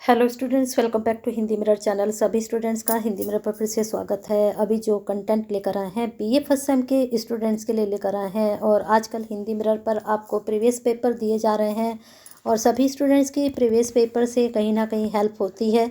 Hello students, welcome back to Hindi mirror channel. सभी students का Hindi mirror पर फिर से स्वागत है। अभी जो कंटेंट लेकर आए हैं बीए फर्स्ट सेम के स्टूडेंट्स के लिए लेकर आए हैं और आजकल हिंदी मिरर पर आपको प्रीवियस पेपर दिए जा रहे हैं और सभी स्टूडेंट्स की प्रीवियस पेपर से कहीं ना कहीं हेल्प होती है।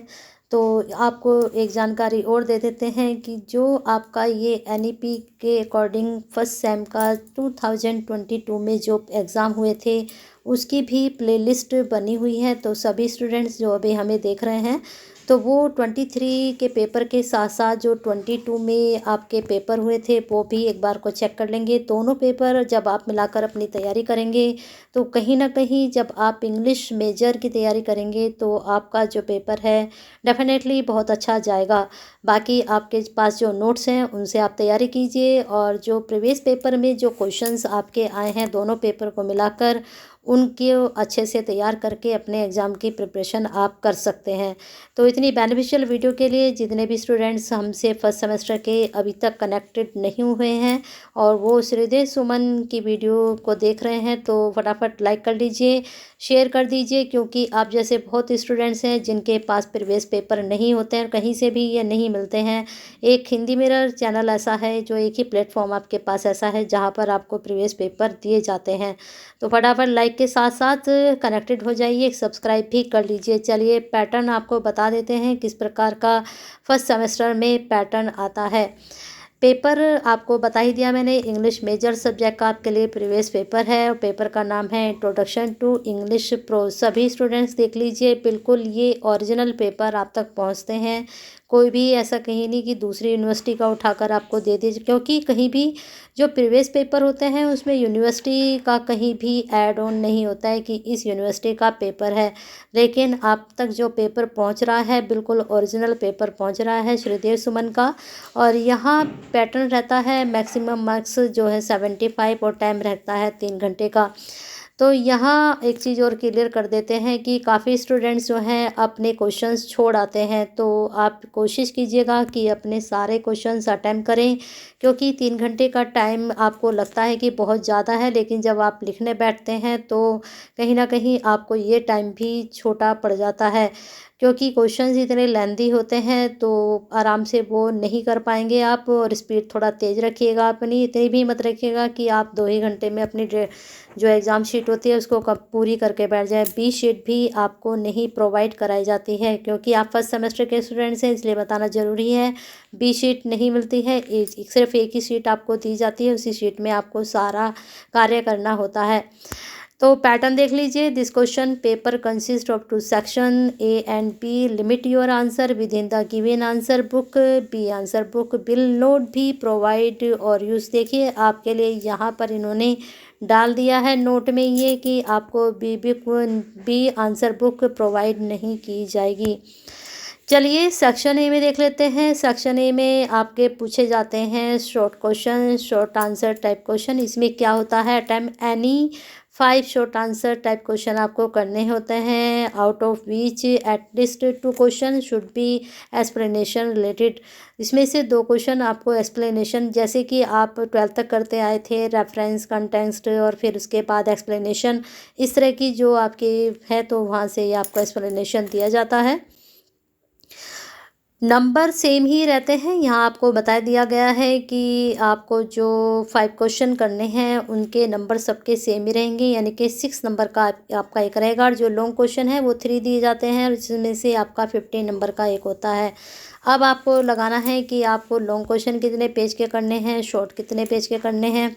तो आपको एक जानकारी और दे देते हैं कि जो आपका ये एनईपी के अकॉर्डिंग फर्स्ट सेम का 2022 में जो एग्ज़ाम हुए थे उसकी भी प्लेलिस्ट बनी हुई है। तो सभी स्टूडेंट्स जो अभी हमें देख रहे हैं तो वो 23 के पेपर के साथ साथ जो 22 में आपके पेपर हुए थे वो भी एक बार को चेक कर लेंगे। दोनों पेपर जब आप मिलाकर अपनी तैयारी करेंगे तो कहीं ना कहीं जब आप इंग्लिश मेजर की तैयारी करेंगे तो आपका जो पेपर है डेफिनेटली बहुत अच्छा जाएगा। बाकी आपके पास जो नोट्स हैं उनसे आप तैयारी कीजिए और जो प्रीवियस पेपर में जो क्वेश्चंस आपके आए हैं दोनों पेपर को मिलाकर उनके अच्छे से तैयार करके अपने एग्ज़ाम की प्रिपरेशन आप कर सकते हैं। तो इतनी बेनिफिशियल वीडियो के लिए जितने भी स्टूडेंट्स हमसे फर्स्ट सेमेस्टर के अभी तक कनेक्टेड नहीं हुए हैं और वो हृदय सुमन की वीडियो को देख रहे हैं तो फटाफट लाइक कर लीजिए, शेयर कर दीजिए, क्योंकि आप जैसे बहुत स्टूडेंट्स हैं जिनके पास प्रीवियस पेपर नहीं होते हैं, कहीं से भी ये नहीं मिलते हैं। एक हिंदी मिरर चैनल ऐसा है जो एक ही प्लेटफॉर्म आपके पास ऐसा है जहाँ पर आपको प्रीवियस पेपर दिए जाते हैं। तो फटाफट लाइक के साथ साथ कनेक्टेड हो जाइए, सब्सक्राइब भी कर लीजिए। चलिए पैटर्न आपको बता देते हैं किस प्रकार का फर्स्ट सेमेस्टर में पैटर्न आता है। पेपर आपको बता ही दिया मैंने, इंग्लिश मेजर सब्जेक्ट का आपके लिए प्रीवियस पेपर है और पेपर का नाम है इंट्रोडक्शन टू इंग्लिश प्रो। सभी स्टूडेंट्स देख लीजिए, बिल्कुल ये ओरिजिनल पेपर आप तक पहुंचते हैं। कोई भी ऐसा कहीं नहीं कि दूसरी यूनिवर्सिटी का उठाकर आपको दे दीजिए, क्योंकि कहीं भी जो प्रीवियस पेपर होते हैं उसमें यूनिवर्सिटी का कहीं भी ऐड ऑन नहीं होता है कि इस यूनिवर्सिटी का पेपर है। लेकिन आप तक जो पेपर पहुंच रहा है बिल्कुल ओरिजिनल पेपर पहुंच रहा है श्रीदेव सुमन का। और यहाँ पैटर्न रहता है मैक्सिमम मार्क्स जो है 75 और टाइम रहता है 3 घंटे का। तो यहाँ एक चीज़ और क्लियर कर देते हैं कि काफ़ी स्टूडेंट्स जो हैं अपने क्वेश्चंस छोड़ आते हैं, तो आप कोशिश कीजिएगा कि अपने सारे क्वेश्चंस अटेम्प्ट करें, क्योंकि 3 घंटे का टाइम आपको लगता है कि बहुत ज़्यादा है, लेकिन जब आप लिखने बैठते हैं तो कहीं ना कहीं आपको ये टाइम भी छोटा पड़ जाता है, क्योंकि क्वेश्चंस इतने लेंदी होते हैं तो आराम से वो नहीं कर पाएंगे आप। और स्पीड थोड़ा तेज़ रखिएगा अपनी, इतनी भी मत रखिएगा कि आप 2 ही घंटे में अपनी जो एग्ज़ाम शीट होती है उसको कब पूरी करके बैठ जाए। बी शीट भी आपको नहीं प्रोवाइड कराई जाती है, क्योंकि आप फर्स्ट सेमेस्टर के स्टूडेंट्स हैं इसलिए बताना ज़रूरी है। बी शीट नहीं मिलती है, सिर्फ एक ही शीट आपको दी जाती है, उसी शीट में आपको सारा कार्य करना होता है। तो पैटर्न देख लीजिए। This question paper consist of 2 section A and B. Limit your answer within the given answer book. B answer book will not be provide और यूज़। देखिए आपके लिए यहाँ पर इन्होंने डाल दिया है नोट में ये कि आपको बी आंसर बुक प्रोवाइड नहीं की जाएगी। चलिए सेक्शन ए में देख लेते हैं। सेक्शन ए में आपके पूछे जाते हैं short question, short answer type question. इसमें क्या होता है, attempt any 5 short answer type question आपको करने होते हैं, out of which at least 2 question should be explanation related. इसमें से 2 क्वेश्चन आपको एक्सप्लेनेशन, जैसे कि आप 12th तक करते आए थे, रेफरेंस, कंटेक्स्ट और फिर उसके बाद एक्सप्लेनेशन, इस तरह की जो आपकी है तो वहाँ से ये आपको एक्सप्लेनेशन दिया जाता है। नंबर सेम ही रहते हैं। यहाँ आपको बता दिया गया है कि आपको जो 5 क्वेश्चन करने हैं उनके नंबर सबके सेम ही रहेंगे, यानी कि 6 नंबर का आपका एक रहेगा और जो लॉन्ग क्वेश्चन है वो 3 दिए जाते हैं और जिसमें से आपका 15 नंबर का एक होता है। अब आपको लगाना है कि आपको लॉन्ग क्वेश्चन कितने पेज के करने हैं, शॉर्ट कितने पेज के करने हैं।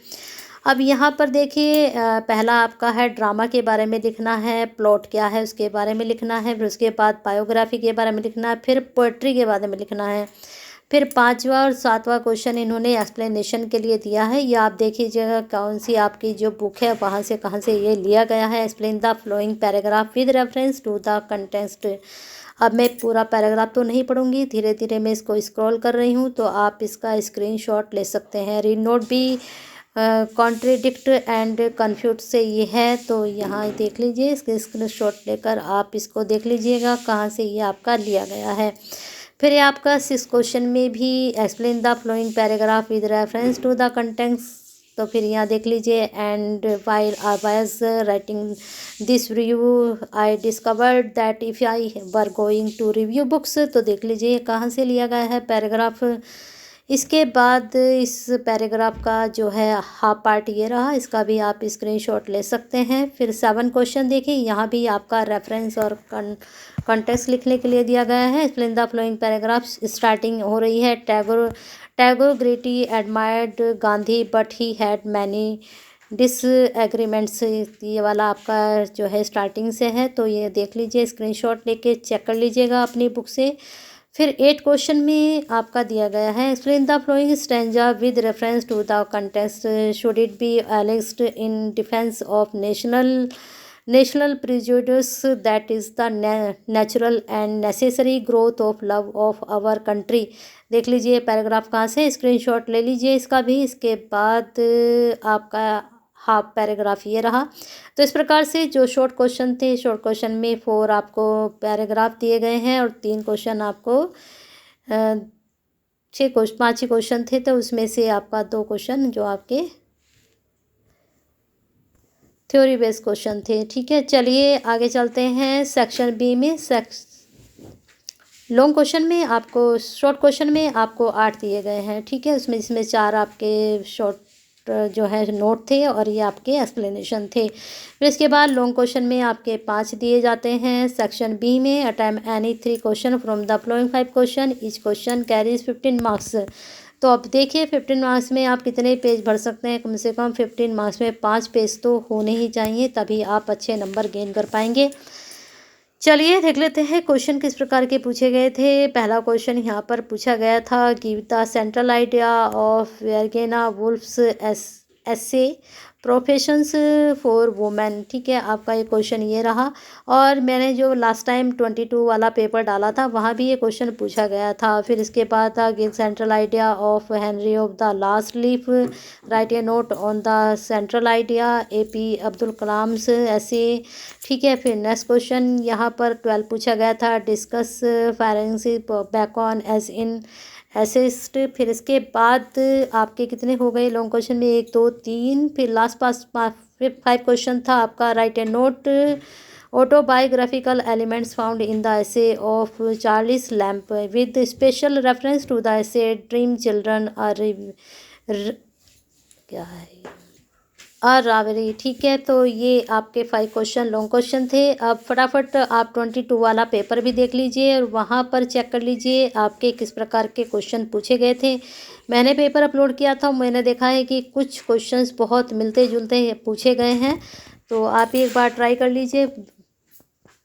अब यहाँ पर देखिए पहला आपका है ड्रामा के बारे में लिखना है, प्लॉट क्या है उसके बारे में लिखना है, फिर उसके बाद बायोग्राफी के बारे में लिखना है, फिर पोएट्री के बारे में लिखना है। फिर 5वां और 7वां क्वेश्चन इन्होंने एक्सप्लेनेशन के लिए दिया है। ये आप देख लीजिएगा कौन सी आपकी जो बुक है वहाँ से कहाँ से ये लिया गया है। Explain the following paragraph with reference to the context. अब मैं पूरा पैराग्राफ तो नहीं पढ़ूंगी, धीरे धीरे मैं इसको स्क्रॉल कर रही हूँ तो आप इसका स्क्रीनशॉट ले सकते हैं। रीड नोट भी कॉन्ट्रेडिक्ट एंड कन्फ्यूज से ये है, तो यहाँ देख लीजिए, इसके स्क्रीनशॉट लेकर आप इसको देख लीजिएगा कहाँ से ये आपका लिया गया है। फिर ये आपका 6 क्वेश्चन में भी explain the following paragraph with reference to the context तो फिर यहाँ देख लीजिए, and while I was writing this review I discovered that if I were going to review books, तो देख लीजिए कहाँ से लिया गया है पैराग्राफ। इसके बाद इस पैराग्राफ का जो है हाफ पार्ट ये रहा, इसका भी आप स्क्रीनशॉट ले सकते हैं। फिर 7 क्वेश्चन देखिए, यहाँ भी आपका रेफरेंस और कॉन्टेक्स्ट लिखने के लिए दिया गया है। Explain the flowing paragraphs, starting हो रही है Tagore greatly admired Gandhi but he had many disagreements, ये वाला आपका जो है स्टार्टिंग से है, तो ये देख लीजिए, स्क्रीनशॉट लेके चेक कर लीजिएगा अपनी बुक से। फिर 8 क्वेश्चन में आपका दिया गया है, explain the following stanza with reference to the context, should it be allowed in defence of national prejudice that is the natural and necessary growth of love of our country। देख लीजिए paragraph कहाँ से, screenshot ले लीजिए इसका भी। इसके बाद आपका हाफ पैराग्राफ ये रहा। तो इस प्रकार से जो शॉर्ट क्वेश्चन थे, शॉर्ट क्वेश्चन में 4 आपको पैराग्राफ दिए गए हैं और 3 क्वेश्चन आपको 5 ही क्वेश्चन थे, तो उसमें से आपका 2 क्वेश्चन जो आपके थ्योरी बेस्ड क्वेश्चन थे। ठीक है, चलिए आगे चलते हैं सेक्शन बी में। लॉन्ग क्वेश्चन में आपको, शॉर्ट क्वेश्चन में आपको 8 दिए गए हैं। ठीक है, इसमें 4 आपके शॉर्ट जो है नोट थे और ये आपके एक्सप्लेनेशन थे। फिर इसके बाद लॉन्ग क्वेश्चन में आपके 5 दिए जाते हैं। सेक्शन बी में attempt any 3 question from the flowing 5 question, each question carries 15 marks. तो अब देखिए 15 मार्क्स में आप कितने पेज भर सकते हैं। कम से कम 15 मार्क्स में 5 पेज तो होने ही चाहिए, तभी आप अच्छे नंबर गेन कर पाएंगे। चलिए देख लेते हैं क्वेश्चन किस प्रकार के पूछे गए थे। पहला क्वेश्चन यहाँ पर पूछा गया था, give the central idea of Virginia wolves essay professions for women. ठीक है, आपका ये क्वेश्चन ये रहा। और मैंने जो लास्ट टाइम 22 वाला पेपर डाला था, वहाँ भी ये क्वेश्चन पूछा गया था। फिर इसके बाद था, give central idea of Henry of the last leaf, write a note on the central idea, AP Abdul Kalam ऐसे। ठीक है, फिर नेक्स्ट क्वेश्चन यहाँ पर 12 पूछा गया था, discuss Francis Bacon as an essayist. फिर इसके बाद आपके कितने हो गए लॉन्ग क्वेश्चन में, 1 2 3। फिर लास्ट पास 5 क्वेश्चन था आपका, write a note autobiographical elements found in the essay of Charles Lamb with special reference to the essay dream children क्या है रावरी। ठीक है, तो ये आपके 5 क्वेश्चन लॉन्ग क्वेश्चन थे। अब फटाफट आप 22 वाला पेपर भी देख लीजिए और वहाँ पर चेक कर लीजिए आपके किस प्रकार के क्वेश्चन पूछे गए थे। मैंने पेपर अपलोड किया था, मैंने देखा है कि कुछ क्वेश्चंस बहुत मिलते जुलते पूछे गए हैं, तो आप एक बार ट्राई कर लीजिए।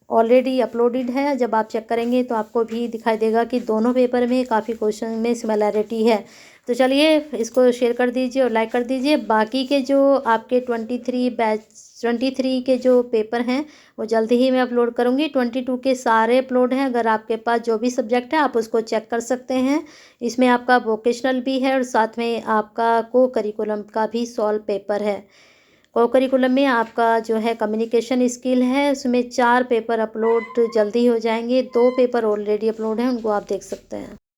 ऑलरेडी अपलोडेड है, जब आप चेक करेंगे तो आपको भी दिखाई देगा कि दोनों पेपर में काफ़ी क्वेश्चन में सिमिलैरिटी है। तो चलिए इसको शेयर कर दीजिए और लाइक कर दीजिए। बाकी के जो आपके 23 के जो पेपर हैं वो जल्दी ही मैं अपलोड करूँगी। 22 के सारे अपलोड हैं, अगर आपके पास जो भी सब्जेक्ट है आप उसको चेक कर सकते हैं। इसमें आपका वोकेशनल भी है और साथ में आपका को करिकुलम का भी सॉल्व पेपर है। को करिकुलम में आपका जो है कम्युनिकेशन स्किल है, उसमें 4 पेपर अपलोड जल्दी हो जाएंगे। 2 पेपर ऑलरेडी अपलोड हैं, उनको आप देख सकते हैं।